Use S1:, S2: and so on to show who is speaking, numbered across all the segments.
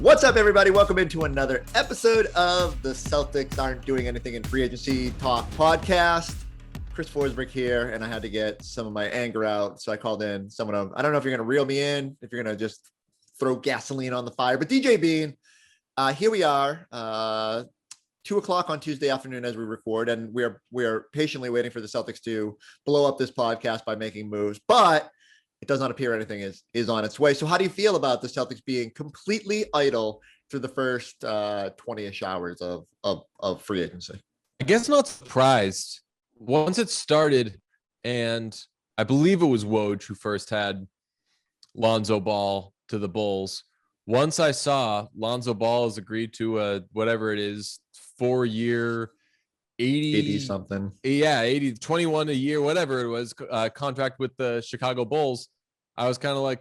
S1: What's up, everybody? Welcome into another episode of the Celtics Aren't Doing Anything in Free Agency Talk podcast. Chris Forsberg here, and I had to get some of my anger out, so I called in someone of, I don't know if you're going to reel me in, if you're going to just throw gasoline on the fire, but DJ Bean, here we are, 2 o'clock on Tuesday afternoon as we record, and we are patiently waiting for the Celtics to blow up this podcast by making moves, but it does not appear anything is on its way. So how do you feel about the Celtics being completely idle through the first 20-ish hours of free agency?
S2: I guess not surprised. Once it started, and I believe it was Woj who first had Lonzo Ball to the Bulls. Once I saw Lonzo Ball has agreed to a whatever it is, 4-year, 80
S1: something.
S2: Yeah, 21 a year, whatever it was, contract with the Chicago Bulls. I was kind of like,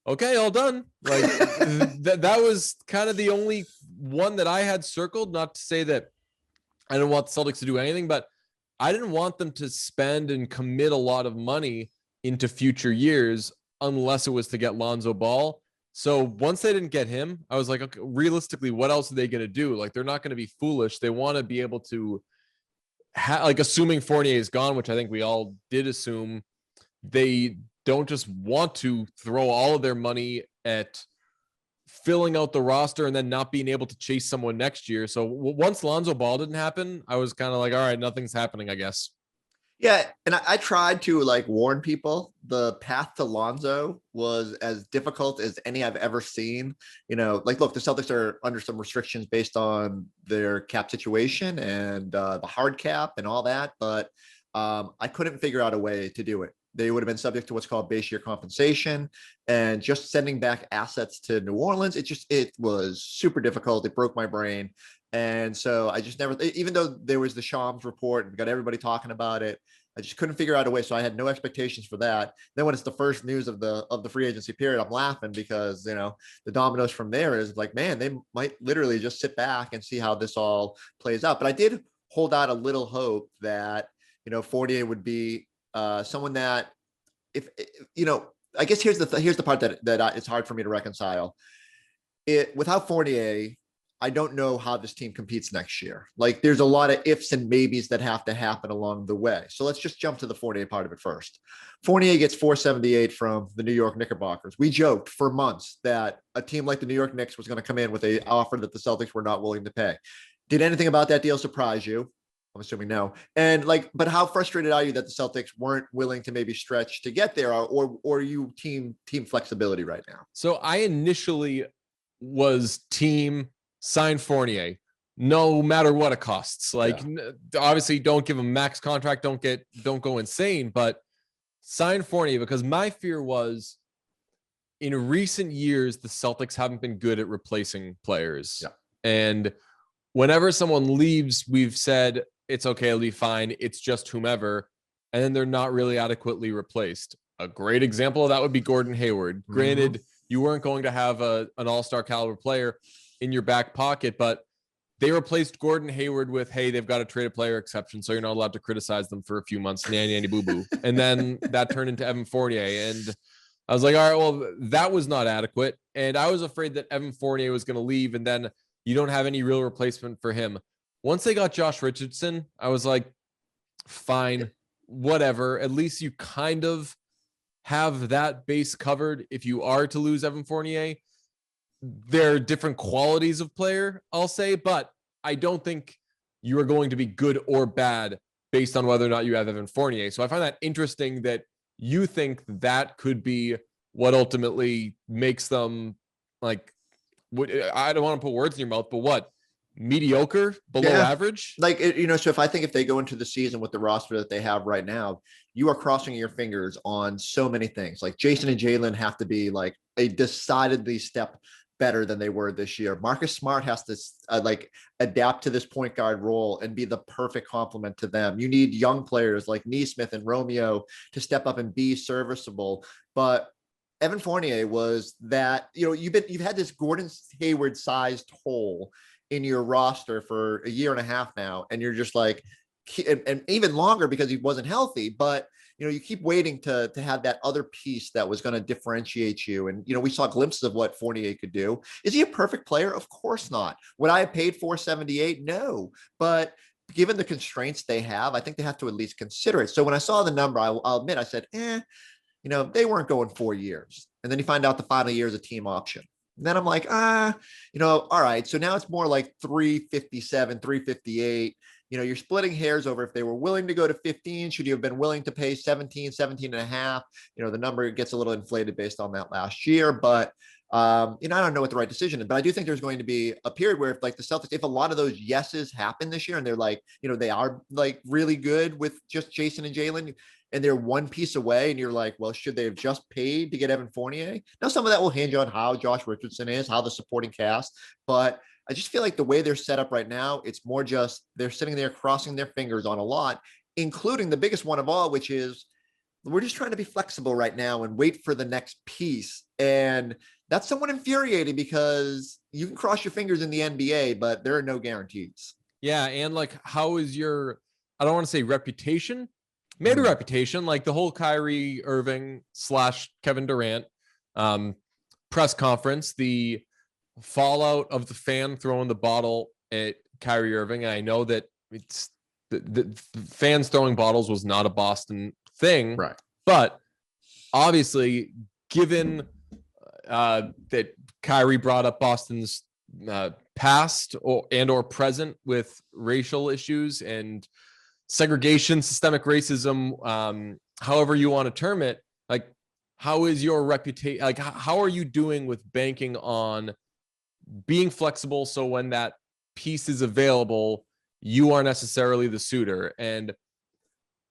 S2: okay, all done. Like that was kind of the only one that I had circled. Not to say that I didn't want the Celtics to do anything, but I didn't want them to spend and commit a lot of money into future years unless it was to get Lonzo Ball. So once they didn't get him, I was like, okay, realistically, what else are they going to do? Like, they're not going to be foolish. They want to be able to like, assuming Fournier is gone, which I think we all did assume, they don't just want to throw all of their money at filling out the roster and then not being able to chase someone next year. So once Lonzo Ball didn't happen, I was kind of like, all right, nothing's happening, I guess.
S1: Yeah, and I tried to warn people. The path to Lonzo was as difficult as any I've ever seen. Look, the Celtics are under some restrictions based on their cap situation and the hard cap and all that, but I couldn't figure out a way to do it. They would have been subject to what's called base year compensation, and just sending back assets to New Orleans. It was super difficult. It broke my brain. And so I just never, even though there was the Shams report and got everybody talking about it, I just couldn't figure out a way. So I had no expectations for that. Then when it's the first news of the free agency period, I'm laughing because, the dominoes from there is like, man, they might literally just sit back and see how this all plays out. But I did hold out a little hope that, Fournier would be someone that I guess here's the part that it's hard for me to reconcile. Without Fournier, I don't know how this team competes next year. Like, there's a lot of ifs and maybes that have to happen along the way. So let's just jump to the Fournier part of it first. Fournier gets $478 from the New York Knickerbockers. We joked for months that a team like the New York Knicks was going to come in with an offer that the Celtics were not willing to pay. Did anything about that deal surprise you? I'm assuming no. And but how frustrated are you that the Celtics weren't willing to maybe stretch to get there, or are you team flexibility right now?
S2: So I initially was team sign Fournier, no matter what it costs. Obviously, don't give him max contract, don't go insane, but sign Fournier, because my fear was, in recent years, the Celtics haven't been good at replacing players.
S1: Yeah.
S2: And whenever someone leaves, we've said it's okay, it'll be fine, it's just whomever, and then they're not really adequately replaced. A great example of that would be Gordon Hayward. Mm-hmm. Granted, you weren't going to have an all-star caliber player in your back pocket, but they replaced Gordon Hayward with, hey, they've got a traded player exception, so you're not allowed to criticize them for a few months, nanny boo boo. And then that turned into Evan Fournier, and I was like, all right, well, that was not adequate, and I was afraid that Evan Fournier was going to leave, and then you don't have any real replacement for him. Once they got Josh Richardson, I was like, fine, whatever. At least you kind of have that base covered if you are to lose Evan Fournier. There are different qualities of player, I'll say, but I don't think you are going to be good or bad based on whether or not you have Evan Fournier. So I find that interesting that you think that could be what ultimately makes them, like, I don't want to put words in your mouth, but what? Mediocre, below average?
S1: So if they go into the season with the roster that they have right now, you are crossing your fingers on so many things. Like, Jayson and Jaylen have to be like a decidedly step better than they were this year. Marcus Smart has to adapt to this point guard role and be the perfect complement to them. You need young players like Nesmith and Romeo to step up and be serviceable. But Evan Fournier was that, you've had this Gordon Hayward sized hole in your roster for a year and a half now, and you're just like, and even longer because he wasn't healthy, but you keep waiting to have that other piece that was going to differentiate you. And, we saw glimpses of what Fournier could do. Is he a perfect player? Of course not. Would I have paid 478? No, but given the constraints they have, I think they have to at least consider it. So when I saw the number, I'll admit, I said, they weren't going 4 years. And then you find out the final year is a team option. And then I'm like, all right. So now it's more like 357, 358. You're splitting hairs over if they were willing to go to 15. Should you have been willing to pay 17 and a half? The number gets a little inflated based on that last year. But, I don't know what the right decision is. But I do think there's going to be a period where if like the Celtics, if a lot of those yeses happen this year and they're like, they are like really good with just Jayson and Jaylen, and they're one piece away, and you're like, well, should they have just paid to get Evan Fournier? Now, some of that will hinge on how Josh Richardson is, how the supporting cast, but I just feel like the way they're set up right now, it's more just they're sitting there crossing their fingers on a lot, including the biggest one of all, which is we're just trying to be flexible right now and wait for the next piece. And that's somewhat infuriating because you can cross your fingers in the NBA, but there are no guarantees.
S2: Yeah. And like, how is your, I don't want to say reputation, maybe reputation, like the whole Kyrie Irving / Kevin Durant press conference, the fallout of the fan throwing the bottle at Kyrie Irving. And I know that it's the fans throwing bottles was not a Boston thing,
S1: right?
S2: But obviously, given that Kyrie brought up Boston's past or present with racial issues and segregation, systemic racism, however you want to term it, like, how is your reputation? Like, how are you doing with banking on being flexible so when that piece is available, you are necessarily the suitor? And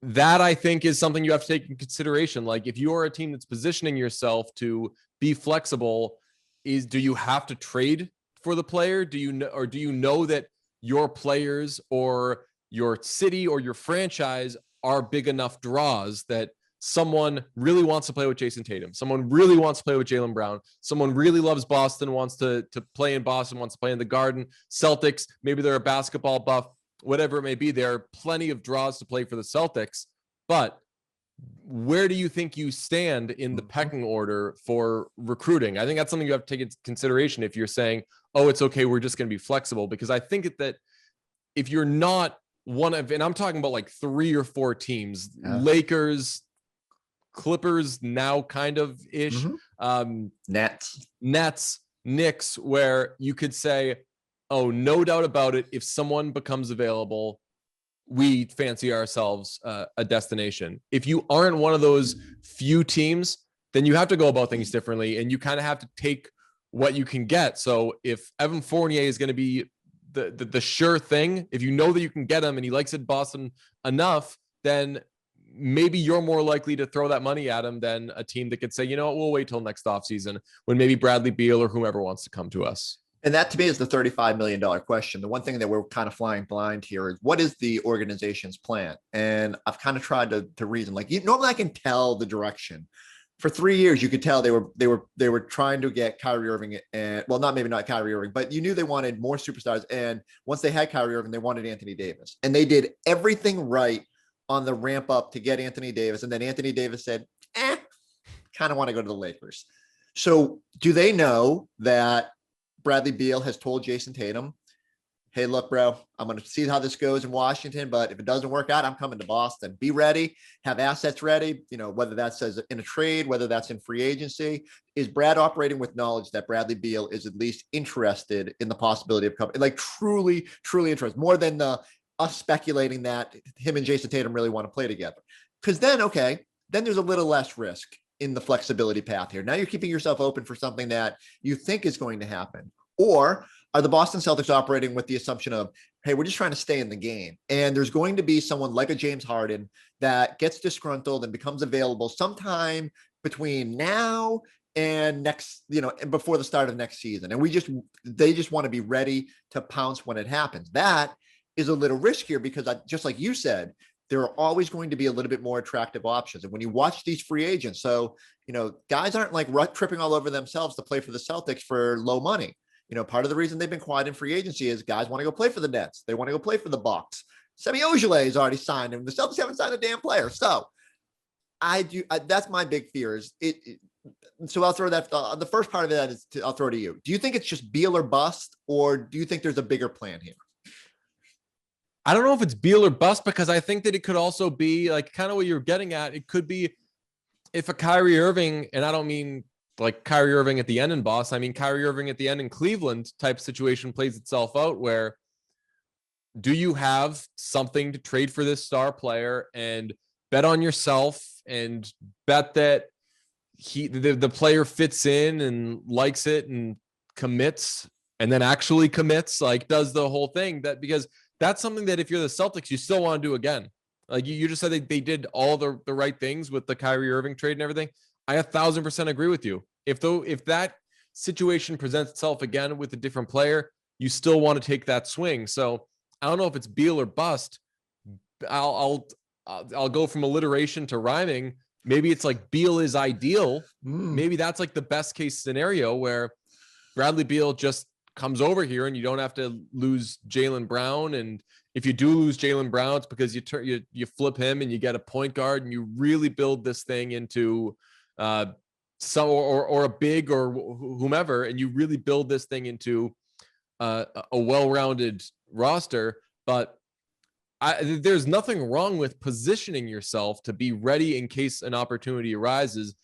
S2: that, I think, is something you have to take in consideration. Like, if you are a team that's positioning yourself to be flexible, do you have to trade for the player? Do you know that your players or your city or your franchise are big enough draws that someone really wants to play with Jason Tatum, someone really wants to play with Jaylen Brown, someone really loves Boston, wants to play in Boston, wants to play in the Garden, Celtics, maybe they're a basketball buff, whatever it may be. There are plenty of draws to play for the Celtics, but where do you think you stand in the pecking order for recruiting? I think that's something you have to take into consideration if you're saying, oh, it's okay, we're just going to be flexible, because I think that if you're not one of, and I'm talking about like 3 or 4 teams, Lakers, Clippers now kind of ish, Nets, Knicks, where you could say, oh, no doubt about it, if someone becomes available, we fancy ourselves a destination. If you aren't one of those few teams, then you have to go about things differently, and you kind of have to take what you can get. So if Evan Fournier is going to be the sure thing, if you know that you can get him and he likes it Boston enough, then maybe you're more likely to throw that money at him than a team that could say, you know what, we'll wait till next offseason when maybe Bradley Beal or whomever wants to come to us.
S1: And that, to me, is the $35 million question. The one thing that we're kind of flying blind here is, what is the organization's plan? And I've kind of tried to reason, like, normally I can tell the direction. For 3 years, you could tell they were trying to get Kyrie Irving, and well, maybe not Kyrie Irving, but you knew they wanted more superstars. And once they had Kyrie Irving, they wanted Anthony Davis, and they did everything right on the ramp up to get Anthony Davis. And then Anthony Davis said, kind of want to go to the Lakers. So do they know that Bradley Beal has told Jason Tatum, hey, look, bro, I'm going to see how this goes in Washington, but if it doesn't work out, I'm coming to Boston. Be ready, have assets ready, whether that's in a trade, whether that's in free agency. Is Brad operating with knowledge that Bradley Beal is at least interested in the possibility of coming, like truly, truly interested, more than us speculating that him and Jason Tatum really want to play together? Because then there's a little less risk in the flexibility path here. Now you're keeping yourself open for something that you think is going to happen. Or are the Boston Celtics operating with the assumption of, hey, we're just trying to stay in the game, and there's going to be someone like a James Harden that gets disgruntled and becomes available sometime between now and next, before the start of next season. And they just want to be ready to pounce when it happens. That is a little riskier because, just like you said, there are always going to be a little bit more attractive options. And when you watch these free agents, so, guys aren't like tripping all over themselves to play for the Celtics for low money. Part of the reason they've been quiet in free agency is guys want to go play for the Nets. They want to go play for the Bucks. Semi Ojeleye is already signed, and the Celtics haven't signed a damn player. So I do. That's my big fear is so I'll throw that. The first part of that is I'll throw to you. Do you think it's just Beal or bust, or do you think there's a bigger plan here?
S2: I don't know if it's Beal or bust, because I think that it could also be like kind of what you're getting at. It could be if a Kyrie Irving, and I don't mean like Kyrie Irving at the end in Boston, I mean Kyrie Irving at the end in Cleveland type situation plays itself out, where do you have something to trade for this star player and bet on yourself and bet that the player fits in and likes it and commits, and then actually commits, like does the whole thing, that because that's something that if you're the Celtics, you still want to do again. Like you just said they did all the right things with the Kyrie Irving trade and everything. I 1,000% agree with you. If that situation presents itself again with a different player, you still want to take that swing. So I don't know if it's Beal or bust. I'll go from alliteration to rhyming. Maybe it's like Beal is ideal. Maybe that's like the best case scenario where Bradley Beal just comes over here and you don't have to lose Jaylen Brown. And if you do lose Jaylen Brown, it's because you flip him and you get a point guard and you really build this thing into some or a big or whomever, and you really build this thing into a well-rounded roster. But there's nothing wrong with positioning yourself to be ready in case an opportunity arises.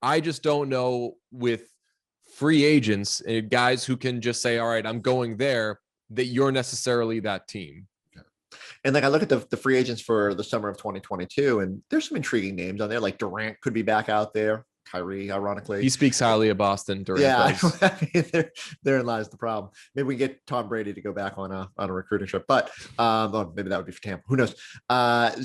S2: I just don't know with free agents and guys who can just say, all right, I'm going there, that you're necessarily that team.
S1: And like I look at the free agents for the summer of 2022, and there's some intriguing names on there. Like Durant could be back out there. Kyrie, ironically,
S2: he speaks highly of Boston. Durant,
S1: yeah, I mean, therein lies the problem. Maybe we can get Tom Brady to go back on a recruiting trip, but maybe that would be for Tampa. Who knows?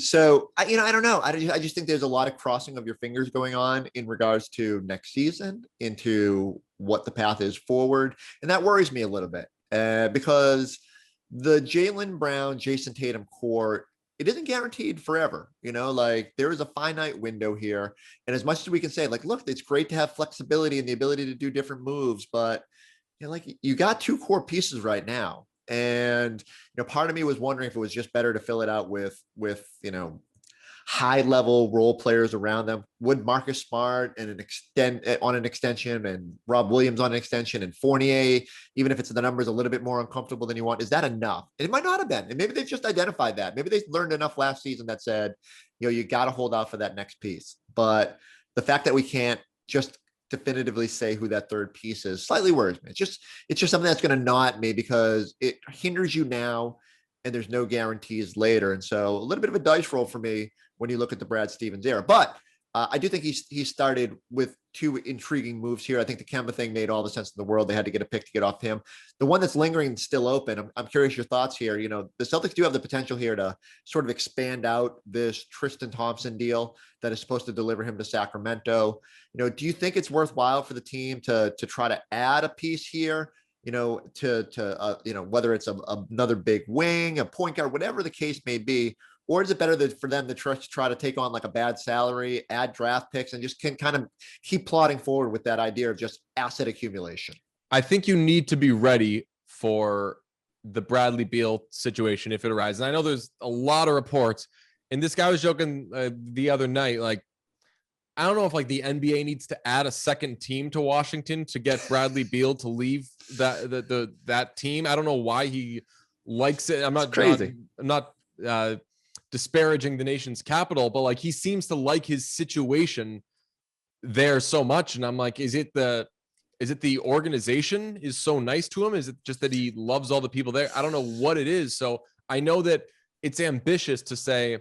S1: So I don't know. I just think there's a lot of crossing of your fingers going on in regards to next season, into what the path is forward, and that worries me a little bit because the Jaylen Brown, Jason Tatum core, it isn't guaranteed forever. Like there is a finite window here. And as much as we can say, like, look, it's great to have flexibility and the ability to do different moves, but like you got two core pieces right now. And, part of me was wondering if it was just better to fill it out with high level role players around them. Would Marcus Smart and on an extension, and Rob Williams on an extension, and Fournier, even if it's the numbers a little bit more uncomfortable than you want, is that enough? And it might not have been. And maybe they've just identified that. Maybe they learned enough last season that said, you got to hold out for that next piece. But the fact that we can't just definitively say who that third piece is slightly worries me. It's just something that's going to gnaw at me because it hinders you now and there's no guarantees later. And so a little bit of a dice roll for me when you look at the Brad Stevens era. But I do think he started with two intriguing moves here. I think the Kemba thing made all the sense in the world. They had to get a pick to get off him. The one that's lingering and still open, I'm curious your thoughts here. The Celtics do have the potential here to sort of expand out this Tristan Thompson deal that is supposed to deliver him to Sacramento. Do you think it's worthwhile for the team to try to add a piece here? Whether it's another big wing, a point guard, whatever the case may be, or is it better for them to try to take on like a bad salary, add draft picks, and just can kind of keep plodding forward with that idea of just asset accumulation?
S2: I think you need to be ready for the Bradley Beal situation if it arises. And I know there's a lot of reports, and this guy was joking the other night, like, I don't know if like the NBA needs to add a second team to Washington to get Bradley Beal to leave that team. I don't know why he likes it. I'm not disparaging the nation's capital, but like he seems to like his situation there so much. And I'm like, is it the organization is so nice to him? Is it just that he loves all the people there? I don't know what it is. So I know that it's ambitious to say,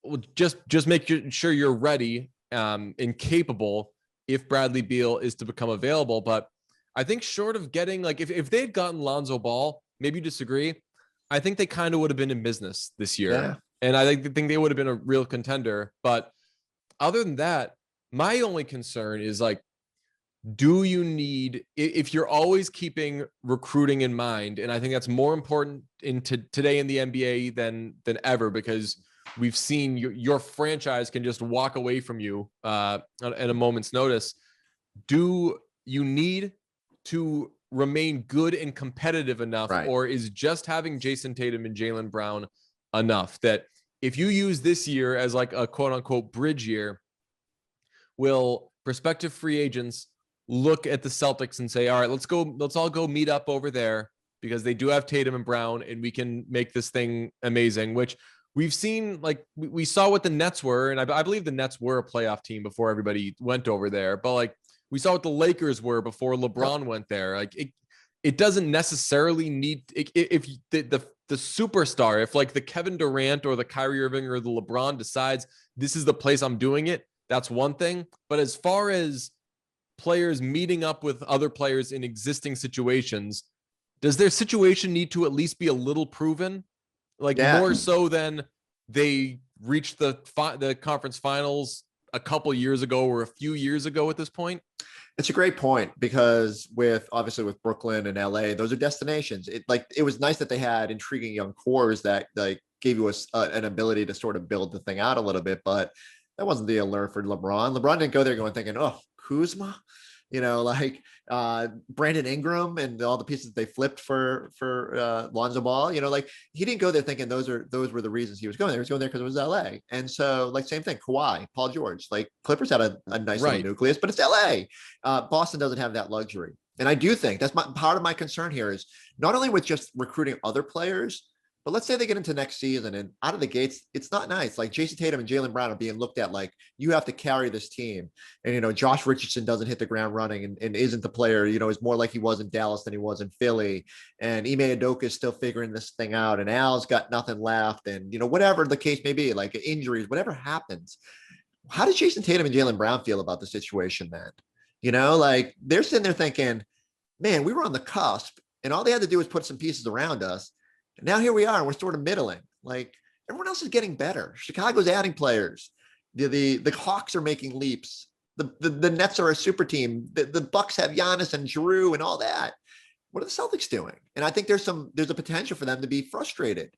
S2: well, just make sure you're ready and capable if Bradley Beal is to become available. But I think short of getting, like, if they had gotten Lonzo Ball, maybe you disagree, I think they kind of would have been in business this year. Yeah. And I think they would have been a real contender. But other than that, my only concern is like, do you need, if you're always keeping recruiting in mind, and I think that's more important today in the NBA than ever, because we've seen your franchise can just walk away from you at a moment's notice. Do you need to remain good and competitive enough, right? Or is just having Jason Tatum and Jaylen Brown enough that if you use this year as like a quote unquote bridge year, will prospective free agents look at the Celtics and say, all right, let's all go meet up over there because they do have Tatum and Brown and we can make this thing amazing, which we've seen, like we saw what the Nets were. And I believe the Nets were a playoff team before everybody went over there, but like we saw what the Lakers were before LeBron went there. Like it doesn't necessarily need, if the superstar, if like the Kevin Durant or the Kyrie Irving or the LeBron decides this is the place I'm doing it, that's one thing. But as far as players meeting up with other players in existing situations, does their situation need to at least be a little proven? Like more so than they reached the conference finals a couple years ago or a few years ago at this point?
S1: It's a great point because obviously with Brooklyn and LA, those are destinations. It was nice that they had intriguing young cores that like gave you an ability to sort of build the thing out a little bit, but that wasn't the allure for LeBron. LeBron didn't go there going thinking, oh, Kuzma, like Brandon Ingram and all the pieces they flipped for Lonzo Ball, like he didn't go there thinking those were the reasons he was going there. He was going there because it was LA. And so like same thing, Kawhi, Paul George, like Clippers had a nice little nucleus, but it's LA. Boston doesn't have that luxury. And I do think that's part of my concern here is not only with just recruiting other players, but let's say they get into next season and out of the gates, it's not nice. Like Jason Tatum and Jaylen Brown are being looked at like you have to carry this team. And, Josh Richardson doesn't hit the ground running and isn't the player, is more like he was in Dallas than he was in Philly. And Ime Udoka is still figuring this thing out. And Al's got nothing left. And, whatever the case may be, like injuries, whatever happens. How does Jason Tatum and Jaylen Brown feel about the situation then? Like they're sitting there thinking, man, we were on the cusp and all they had to do was put some pieces around us. Now here we are, and we're sort of middling. Like everyone else is getting better. Chicago's adding players. The Hawks are making leaps. The Nets are a super team. The Bucks have Giannis and Giroux and all that. What are the Celtics doing? And I think there's a potential for them to be frustrated.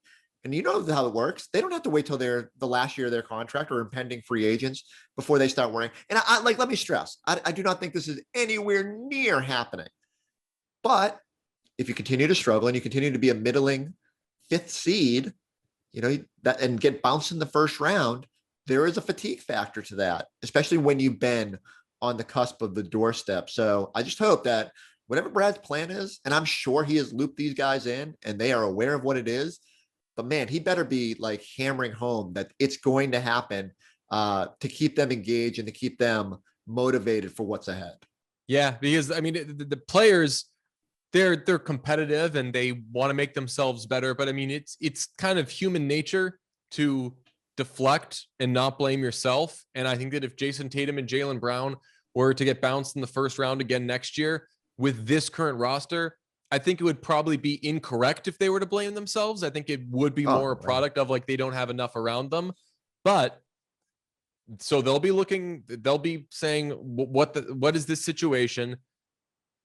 S1: And you know how it works. They don't have to wait till the last year of their contract or impending free agents before they start worrying. And let me stress, I do not think this is anywhere near happening. But if you continue to struggle and you continue to be a middling fifth seed, and get bounced in the first round, there is a fatigue factor to that, especially when you've been on the cusp of the doorstep. So I just hope that whatever Brad's plan is, and I'm sure he has looped these guys in and they are aware of what it is, but man, he better be like hammering home that it's going to happen to keep them engaged and to keep them motivated for what's ahead.
S2: Yeah, because I mean, the players, they're competitive and they want to make themselves better. But I mean, it's kind of human nature to deflect and not blame yourself. And I think that if Jason Tatum and Jaylen Brown were to get bounced in the first round again next year with this current roster, I think it would probably be incorrect if they were to blame themselves. I think it would be more a product of like, they don't have enough around them. But so they'll be saying, what is this situation?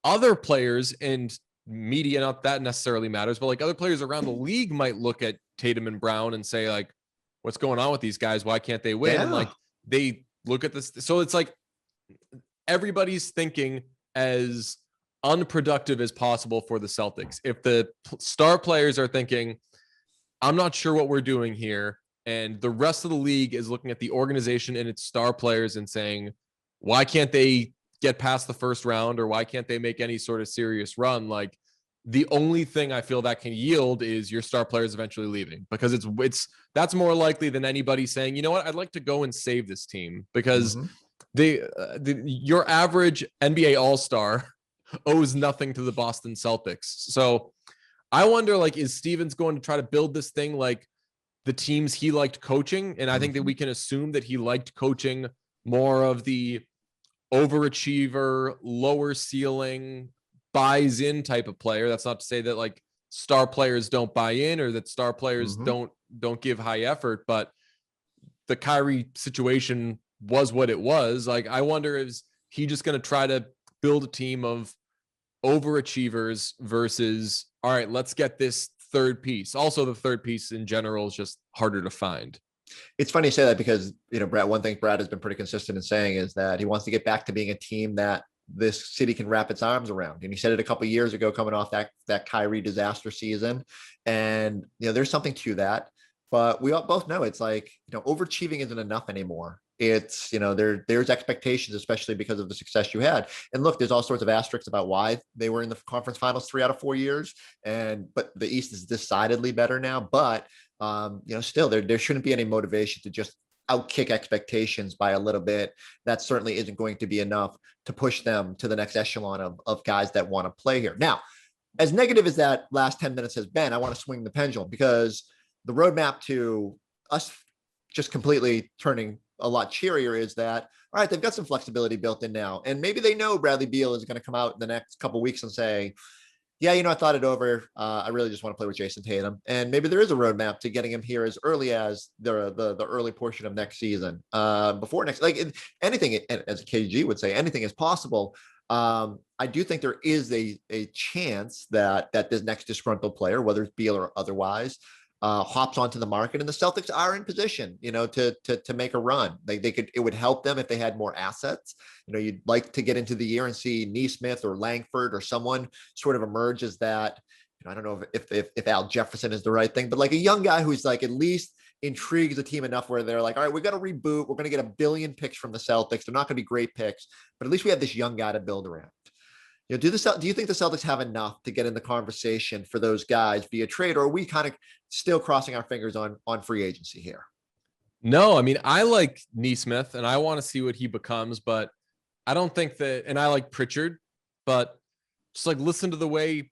S2: Other players and media, not that necessarily matters, but like other players around the league might look at Tatum and Brown and say like, what's going on with these guys? Why can't they win? Yeah. And like, they look at this. So it's like everybody's thinking as unproductive as possible for the Celtics. If the star players are thinking, I'm not sure what we're doing here, and the rest of the league is looking at the organization and its star players and saying, why can't they get past the first round, or why can't they make any sort of serious run? Like, the only thing I feel that can yield is your star players eventually leaving, because it's that's more likely than anybody saying, you know what, I'd like to go and save this team, because your average NBA All-Star owes nothing to the Boston Celtics. So I wonder, like, is Stevens going to try to build this thing like the teams he liked coaching? And I think that we can assume that he liked coaching more of the overachiever, lower ceiling, buys in type of player. That's not to say that like star players don't buy in, or that star players don't give high effort, but the Kyrie situation was what it was. Like, I wonder, is he just going to try to build a team of overachievers versus, all right, let's get this third piece. Also, the third piece in general is just harder to find.
S1: It's funny you say that, because, Brad, one thing Brad has been pretty consistent in saying is that he wants to get back to being a team that this city can wrap its arms around. And he said it a couple of years ago, coming off that Kyrie disaster season. And, there's something to that, but we all both know it's like, overachieving isn't enough anymore. it's, there's expectations, especially because of the success you had. And look, there's all sorts of asterisks about why they were in the conference finals 3 out of 4 years. But the East is decidedly better now. But, still there shouldn't be any motivation to just outkick expectations by a little bit. That certainly isn't going to be enough to push them to the next echelon of guys that want to play here. Now, as negative as that last 10 minutes has been, I want to swing the pendulum, because the roadmap to us just completely turning a lot cheerier is that, all right, they've got some flexibility built in now. And maybe they know Bradley Beal is going to come out in the next couple of weeks and say, yeah, I thought it over. I really just want to play with Jayson Tatum. And maybe there is a roadmap to getting him here as early as the early portion of next season, before next, anything, as KG would say, anything is possible. I do think there is a chance that this next disgruntled player, whether it's Beal or otherwise, hops onto the market, and the Celtics are in position, to make a run. It would help them if they had more assets. You'd like to get into the year and see Neesmith or Langford or someone sort of emerge as that. I don't know if Al Jefferson is the right thing, but like a young guy who's like at least intrigues the team enough where they're like, all right, we got to reboot. We're going to get 1 billion picks from the Celtics. They're not going to be great picks, but at least we have this young guy to build around. Do you think the Celtics have enough to get in the conversation for those guys via trade, or are we kind of still crossing our fingers on free agency here?
S2: No, I mean, I like Neesmith and I want to see what he becomes, but I don't think that, and I like Pritchard, but just like listen to the way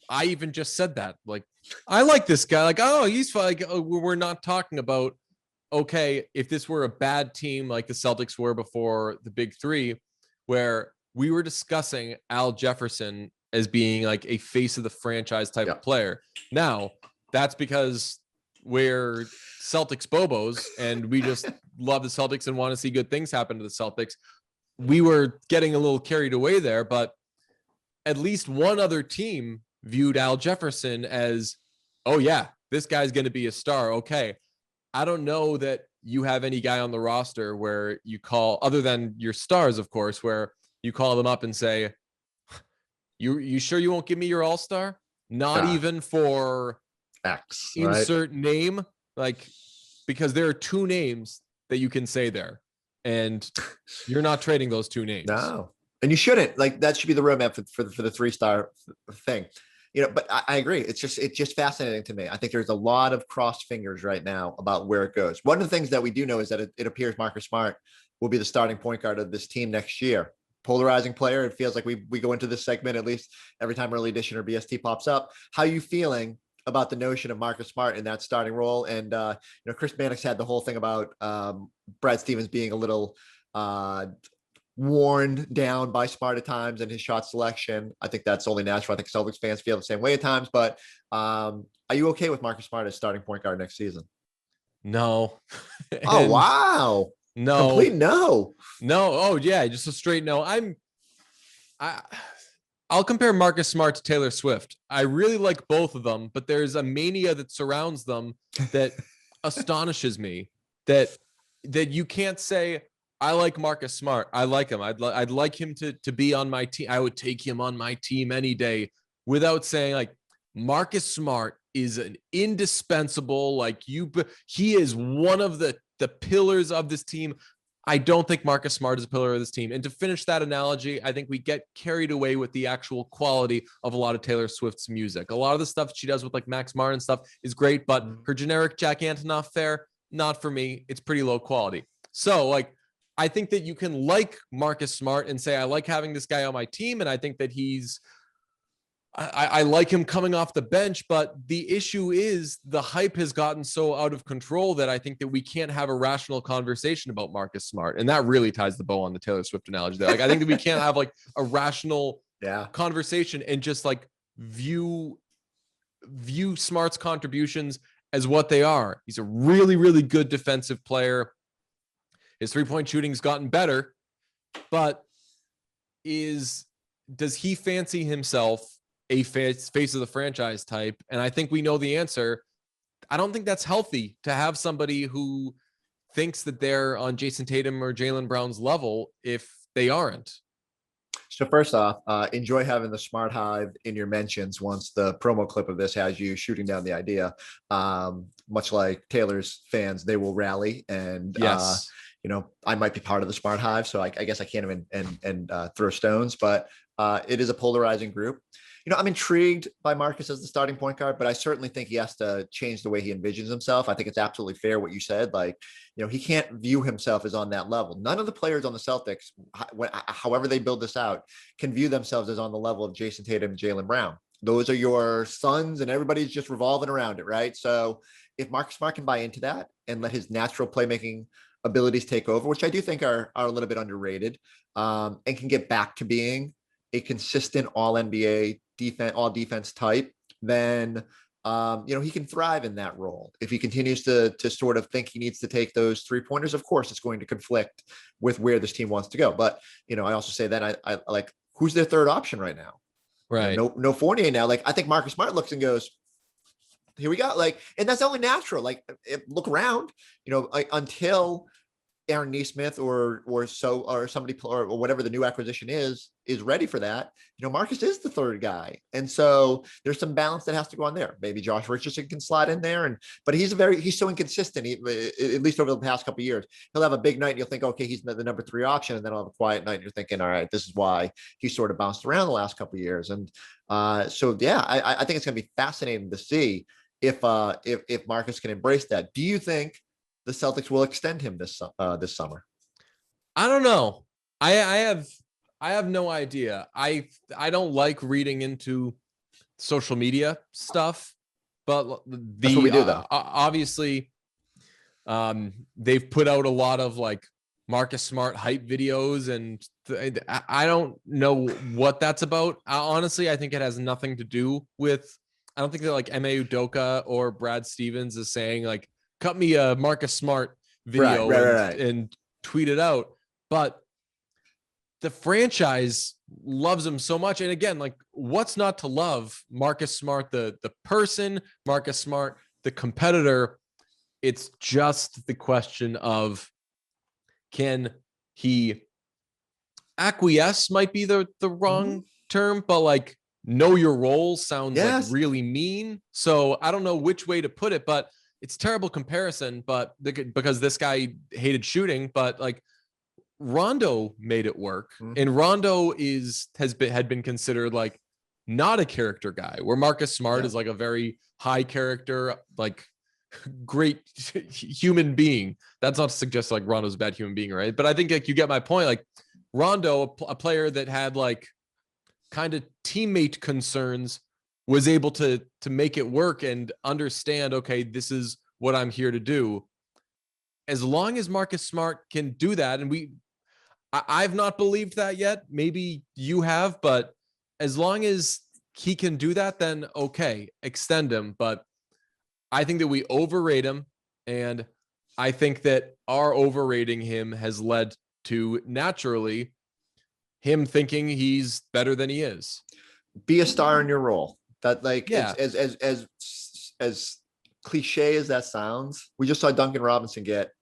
S2: I even just said that. Like, I like this guy. Like, oh, he's fine. Like, oh, we're not talking about, okay, if this were a bad team like the Celtics were before the big three, where we were discussing Al Jefferson as being like a face of the franchise type of player. Now, that's because we're Celtics Bobos and we just love the Celtics and want to see good things happen to the Celtics. We were getting a little carried away there, but at least one other team viewed Al Jefferson as, oh yeah, this guy's going to be a star. Okay. I don't know that you have any guy on the roster where you call, other than your stars, of course, where you call them up and say, you sure you won't give me your all-star? Not even for
S1: X,
S2: insert name, like, because there are 2 names that you can say there, and you're not trading those 2 names.
S1: No, and you shouldn't. Like, that should be the roadmap for the 3-star thing. But I agree. It's just fascinating to me. I think there's a lot of crossed fingers right now about where it goes. One of the things that we do know is that it appears Marcus Smart will be the starting point guard of this team next year. Polarizing player. It feels like we go into this segment at least every time Early Edition or BST pops up. How are you feeling about the notion of Marcus Smart in that starting role? And Chris Mannix had the whole thing about Brad Stevens being a little worn down by Smart at times and his shot selection. I think that's only natural. I think Celtics fans feel the same way at times. But are you okay with Marcus Smart as starting point guard next season?
S2: No.
S1: Oh, wow.
S2: No.
S1: Complete no.
S2: No. Oh, yeah. Just a straight no. I'll compare Marcus Smart to Taylor Swift. I really like both of them, but there's a mania that surrounds them that astonishes me. That you can't say, I like Marcus Smart. I like him. I'd like him to be on my team. I would take him on my team any day, without saying like Marcus Smart is an indispensable, he is one of the pillars of this team. I don't think Marcus Smart is a pillar of this team. And to finish that analogy, I think we get carried away with the actual quality of a lot of Taylor Swift's music. A lot of the stuff she does with like Max Martin stuff is great, but her generic Jack Antonoff fare, not for me. It's pretty low quality. So I think that you can like Marcus Smart and say, I like having this guy on my team. And I think that I like him coming off the bench, but the issue is the hype has gotten so out of control that I think that we can't have a rational conversation about Marcus Smart. And that really ties the bow on the Taylor Swift analogy there. I think that we can't have a rational conversation and just view Smart's contributions as what they are. He's a really, really good defensive player. His 3-point shooting's gotten better, but does he fancy himself a face of the franchise type? And I think we know the answer. I don't think that's healthy to have somebody who thinks that they're on Jayson Tatum or Jaylen Brown's level if they aren't.
S1: So first off, enjoy having the Smart Hive in your mentions once the promo clip of this has you shooting down the idea. Much like Taylor's fans, they will rally and
S2: yes.
S1: I might be part of the smart hive, so I guess I can't even throw stones, but it is a polarizing group. I'm intrigued by Marcus as the starting point guard, but I certainly think he has to change the way he envisions himself. I think it's absolutely fair what you said. Like, he can't view himself as on that level. None of the players on the Celtics, however they build this out, can view themselves as on the level of Jayson Tatum and Jaylen Brown. Those are your sons, and everybody's just revolving around it, right? So if Marcus Smart can buy into that and let his natural playmaking abilities take over, which I do think are a little bit underrated, and can get back to being a consistent all NBA all defense type, then he can thrive in that role. If he continues to sort of think he needs to take those 3-pointers, of course it's going to conflict with where this team wants to go. But I also say that I like, who's their third option right now?
S2: Right.
S1: No Fournier now. Like, I think Marcus Smart looks and goes, here we go. Like, and that's only natural. Like, look around, like, until Aaron Nesmith or somebody or whatever the new acquisition is ready for that. Marcus is the third guy, and so there's some balance that has to go on there. Maybe Josh Richardson can slide in there, but he's so inconsistent. At least over the past couple of years, he'll have a big night and you'll think, okay, he's the number 3 option, and then he'll have a quiet night and you're thinking, all right, this is why he's sort of bounced around the last couple of years. And so yeah, I think it's going to be fascinating to see if Marcus can embrace that. Do you think the Celtics will extend him this summer?
S2: I don't know. I have no idea. I don't like reading into social media stuff, but
S1: That's what we do, though.
S2: Obviously, they've put out a lot of like Marcus Smart hype videos, and I don't know what that's about. Honestly, I think it has nothing to do with. I don't think that like Ime Udoka or Brad Stevens is saying like, cut me a Marcus Smart video and tweet it out. But the franchise loves him so much. And again, like, what's not to love Marcus Smart, the person, Marcus Smart, the competitor? It's just the question of, can he acquiesce might be the wrong term, but like, know your role sounds like really mean. So I don't know which way to put it, but it's terrible comparison, but because this guy hated shooting, but like Rondo made it work. And Rondo had been considered like not a character guy, where Marcus Smart is like a very high character, like great human being. That's not to suggest like Rondo's a bad human being, right? But I think like you get my point. Like Rondo, a player that had like kind of teammate concerns, was able to make it work and understand, okay, this is what I'm here to do. As long as Marcus Smart can do that, and I've not believed that yet. Maybe you have, but as long as he can do that, then okay, extend him. But I think that we overrate him, and I think that our overrating him has led to naturally him thinking he's better than he is.
S1: Be a star in your role. That like, as cliche as that sounds, we just saw Duncan Robinson get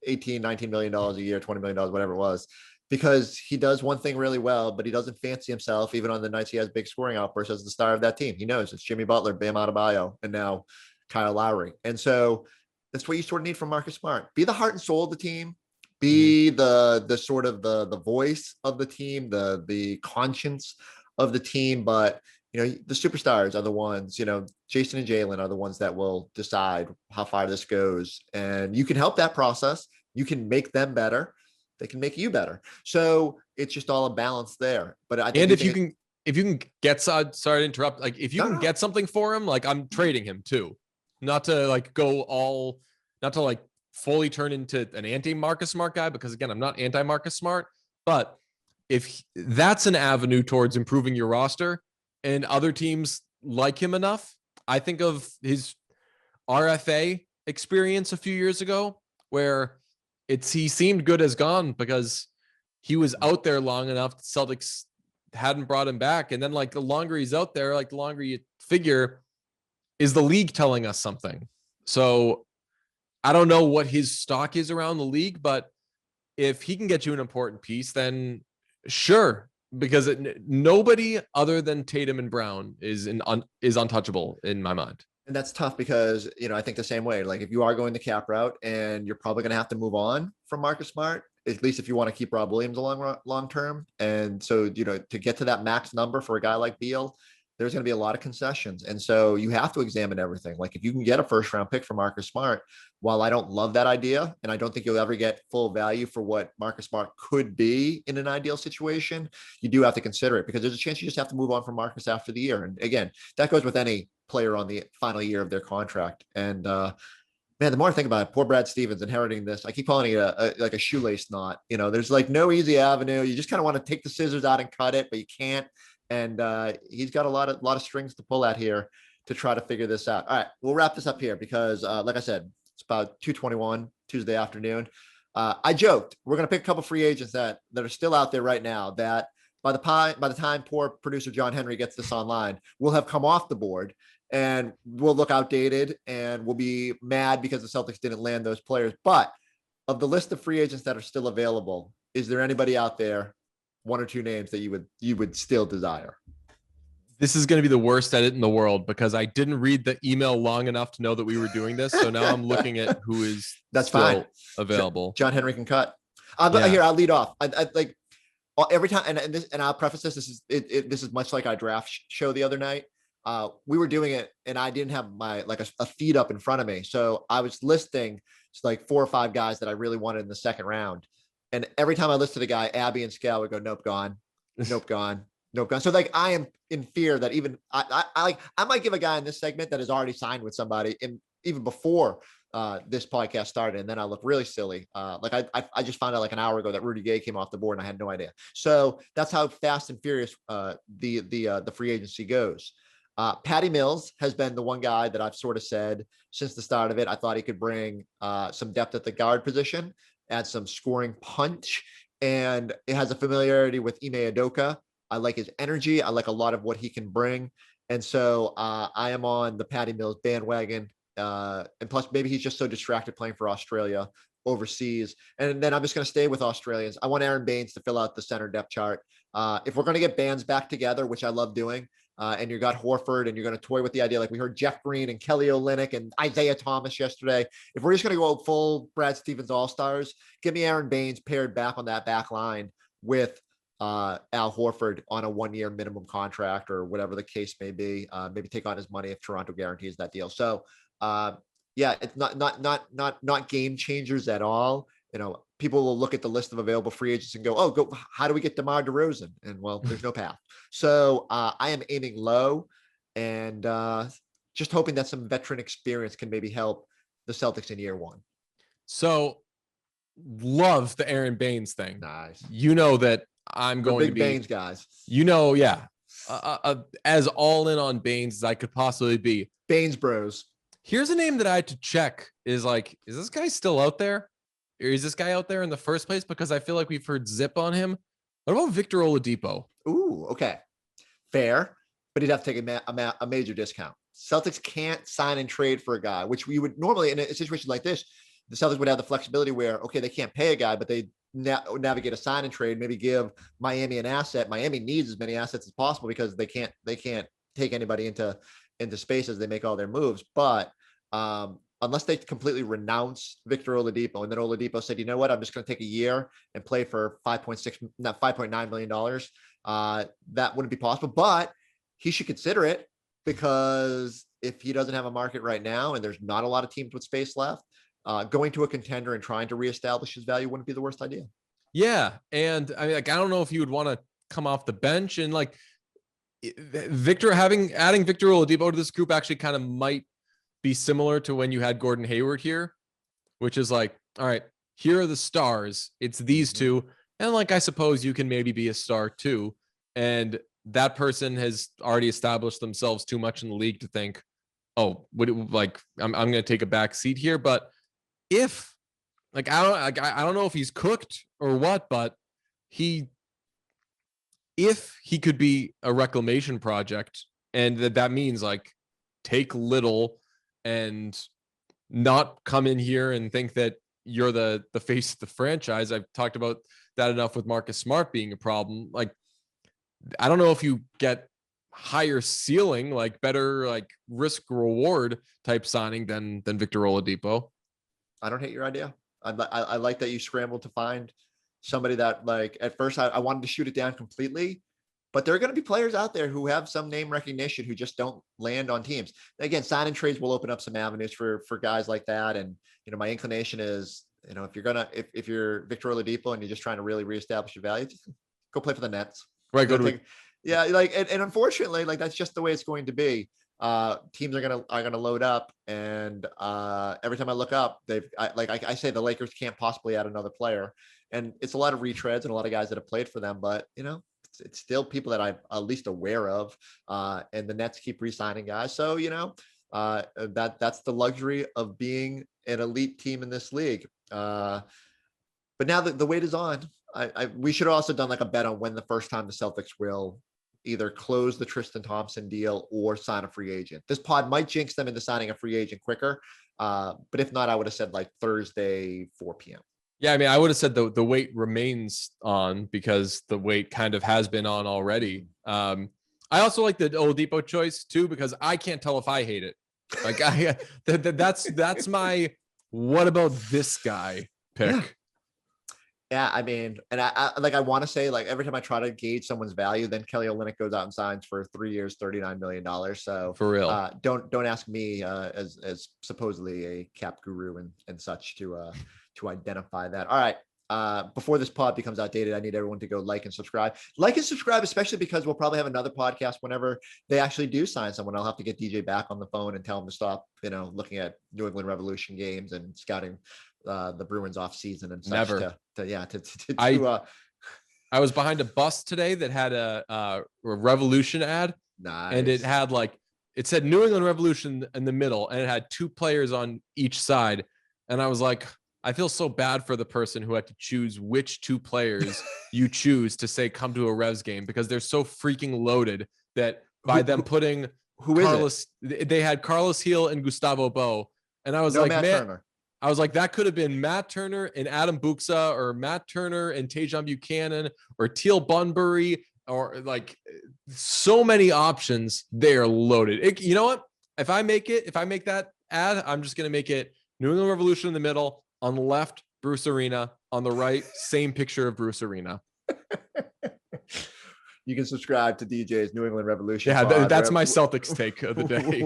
S1: $18-19 million a year, $20 million, whatever it was, because he does one thing really well, but he doesn't fancy himself even on the nights he has big scoring outbursts as the star of that team. He knows it's Jimmy Butler, Bam Adebayo, and now Kyle Lowry. And so that's what you sort of need from Marcus Smart. Be the heart and soul of the team. Be the sort of the voice of the team, the conscience of the team. But the superstars are the ones, Jayson and Jaylen are the ones that will decide how far this goes. And you can help that process. You can make them better. They can make you better. So it's just all a balance there. But I think,
S2: and if you can get, sorry to interrupt, like if you can get something for him, like I'm trading him too, not to like not to like fully turn into an anti-Marcus Smart guy, because again, I'm not anti-Marcus Smart, but if that's an avenue towards improving your roster and other teams like him enough, I think of his RFA experience a few years ago, where he seemed good as gone because he was out there long enough. The Celtics hadn't brought him back. And then like the longer he's out there, like the longer you figure, is the league telling us something? So I don't know what his stock is around the league, but if he can get you an important piece, then sure, because nobody other than Tatum and Brown is untouchable in my mind.
S1: And that's tough because, I think the same way, like if you are going the cap route and you're probably going to have to move on from Marcus Smart, at least if you want to keep Rob Williams long term. And so, to get to that max number for a guy like Beal, there's going to be a lot of concessions. And so you have to examine everything. Like if you can get a first round pick for Marcus Smart, while I don't love that idea, and I don't think you'll ever get full value for what Marcus Smart could be in an ideal situation, you do have to consider it because there's a chance you just have to move on from Marcus after the year. And again, that goes with any player on the final year of their contract. And man, the more I think about it, poor Brad Stevens inheriting this. I keep calling it like a shoelace knot. There's like no easy avenue. You just kind of want to take the scissors out and cut it, but you can't. And he's got a lot of strings to pull at here to try to figure this out. All right, we'll wrap this up here because, like I said, it's about 2:21 Tuesday afternoon. I joked we're going to pick a couple free agents that are still out there right now that by the time poor producer John Henry gets this online, will have come off the board and will look outdated and we'll be mad because the Celtics didn't land those players. But of the list of free agents that are still available, is there anybody out there, one or two names that you would still desire?
S2: This is going to be the worst edit in the world because I didn't read the email long enough to know that we were doing this. So now I'm looking at who is
S1: that's
S2: still
S1: fine
S2: available.
S1: John Henry can cut. Here, I'll lead off. I like every time, and I'll preface this. This is much like our draft show the other night. We were doing it, and I didn't have my a feed up in front of me, so I was listing like 4 or 5 guys that I really wanted in the second round. And every time I listed a guy, Abby and Scal would go, nope, gone, nope, gone, nope, gone. So like I am in fear that even I might give a guy in this segment that has already signed with somebody even before this podcast started, and then I look really silly. I just found out like an hour ago that Rudy Gay came off the board and I had no idea. So that's how fast and furious the free agency goes. Patty Mills has been the one guy that I've sort of said since the start of it. I thought he could bring some depth at the guard position, add some scoring punch, and it has a familiarity with Ime Udoka. I like his energy. I like a lot of what he can bring. And so I am on the Patty Mills bandwagon. And plus, maybe he's just so distracted playing for Australia overseas. And then I'm just going to stay with Australians. I want Aaron Baines to fill out the center depth chart. If we're going to get bands back together, which I love doing, and you got Horford and you're going to toy with the idea, like we heard Jeff Green and Kelly Olynyk and Isaiah Thomas yesterday. If we're just going to go full Brad Stevens All-Stars, give me Aaron Baines paired back on that back line with Al Horford on a 1-year minimum contract or whatever the case may be. Maybe take on his money if Toronto guarantees that deal. So it's not game changers at all. People will look at the list of available free agents and go, how do we get DeMar DeRozan? And well, there's no path. So I am aiming low and just hoping that some veteran experience can maybe help the Celtics in year one.
S2: So love the Aaron Baines thing.
S1: Nice.
S2: That I'm going to be
S1: Baines guys.
S2: As all in on Baines as I could possibly be.
S1: Baines bros.
S2: Here's a name that I had to check is this guy still out there? Or is this guy out there in the first place? Because I feel like we've heard zip on him. What about Victor Oladipo?
S1: Ooh, okay. Fair, but he'd have to take a major discount. Celtics can't sign and trade for a guy, which we would normally, in a situation like this, the Celtics would have the flexibility where, okay, they can't pay a guy, but they navigate a sign and trade, maybe give Miami an asset. Miami needs as many assets as possible because they can't take anybody into space as they make all their moves. But unless they completely renounce Victor Oladipo, and then Oladipo said, you know what, I'm just going to take a year and play for $5.9 million. That wouldn't be possible, but he should consider it because if he doesn't have a market right now and there's not a lot of teams with space left, going to a contender and trying to reestablish his value wouldn't be the worst idea.
S2: Yeah. And I mean, I don't know if you would want to come off the bench and adding Victor Oladipo to this group actually kind of might be similar to when you had Gordon Hayward here, which is all right, here are the stars. It's these two. And I suppose you can maybe be a star too. And that person has already established themselves too much in the league to think, I'm going to take a back seat here. But if I don't know if he's cooked or what, but if he could be a reclamation project, and that means take little and not come in here and think that you're the face of the franchise. I've talked about that enough with Marcus Smart being a problem. I don't know if you get higher ceiling, like better like risk reward type signing than Victor Oladipo.
S1: I don't hate your idea. I like that you scrambled to find somebody that, like, at first I wanted to shoot it down completely, but there are going to be players out there who have some name recognition who just don't land on teams. Again, sign and trades will open up some avenues for guys like that. And, you know, my inclination is, you know, if you're Victor Oladipo and you're just trying to really reestablish your value, just go play for the Nets.
S2: Right.
S1: Yeah. Like, and unfortunately, like, that's just the way it's going to be. Teams are gonna load up, and every time I look up, I say the Lakers can't possibly add another player, and it's a lot of retreads and a lot of guys that have played for them, but you know, it's still people that I'm at least aware of, and the Nets keep re-signing guys, so you know, that's the luxury of being an elite team in this league. But now that the wait is on, we should have also done like a bet on when the first time the Celtics will either close the Tristan Thompson deal or sign a free agent. This pod might jinx them into signing a free agent quicker. But if not, I would have said like Thursday, 4 p.m.
S2: Yeah, I mean, I would have said the wait remains on because the wait kind of has been on already. I also like the Oladipo choice too, because I can't tell if I hate it. Like that's my what about this guy pick.
S1: Yeah, I mean, and I want to say, like, every time I try to gauge someone's value, then Kelly Olynyk goes out and signs for 3 years, $39 million. So
S2: for real,
S1: don't ask me as supposedly a cap guru and such to identify that. All right. Before this pod becomes outdated, I need everyone to go like and subscribe. Like and subscribe, especially because we'll probably have another podcast whenever they actually do sign someone. I'll have to get DJ back on the phone and tell him to stop, you know, looking at New England Revolution games and scouting the Bruins off season and such.
S2: Never.
S1: I
S2: was behind a bus today that had a Revolution ad.
S1: Nice.
S2: And it had it said New England Revolution in the middle, and it had 2 players on each side. And I was like, I feel so bad for the person who had to choose which 2 players you choose to say come to a Revs game, because they're so freaking loaded that by them putting they had Carlos Heel and Gustavo Bo. And I was like,
S1: Matt Turner.
S2: I was like, that could have been Matt Turner and Adam Buxa, or Matt Turner and Tajon Buchanan, or Teal Bunbury, or like so many options. They are loaded. You know what? If I make that ad, I'm just going to make it New England Revolution in the middle. On the left, Bruce Arena. On the right, same picture of Bruce Arena.
S1: You can subscribe to DJ's New England Revolution.
S2: Yeah, that's my Celtics take of the day.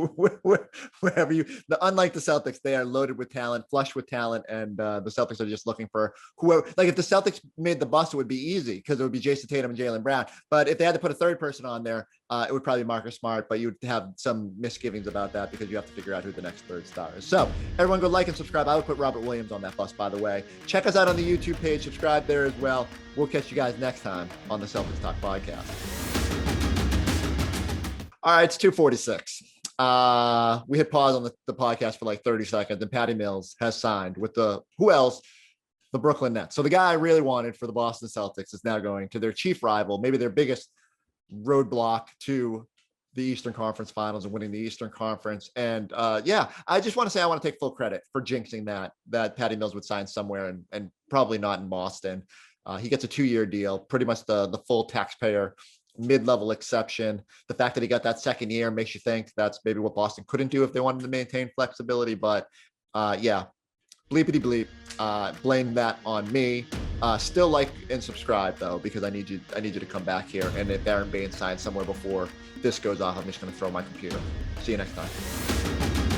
S1: Wherever unlike the Celtics, they are loaded with talent, flush with talent, and the Celtics are just looking for whoever. Like, if the Celtics made the bus, it would be easy because it would be Jason Tatum and Jaylen Brown. But if they had to put a third person on there, it would probably be Marcus Smart. But you would have some misgivings about that because you have to figure out who the next third star is. So everyone go like and subscribe. I would put Robert Williams on that bus, by the way. Check us out on the YouTube page. Subscribe there as well. We'll catch you guys next time on the Celtics Talk podcast. All right, it's 2:46. We hit pause on the podcast for like 30 seconds, and Patty Mills has signed with who else? The Brooklyn Nets. So the guy I really wanted for the Boston Celtics is now going to their chief rival, maybe their biggest roadblock to the Eastern Conference Finals and winning the Eastern Conference. And I just want to say I want to take full credit for jinxing that Patty Mills would sign somewhere and probably not in Boston. He gets a 2-year deal, pretty much the full taxpayer mid-level exception. The fact that he got that second year makes you think that's maybe what Boston couldn't do if they wanted to maintain flexibility. But bleepity bleep, blame that on me. Still like and subscribe though, because I need you to come back here. And if Aaron Baines signs somewhere before this goes off, I'm just going to throw my computer. See you next time.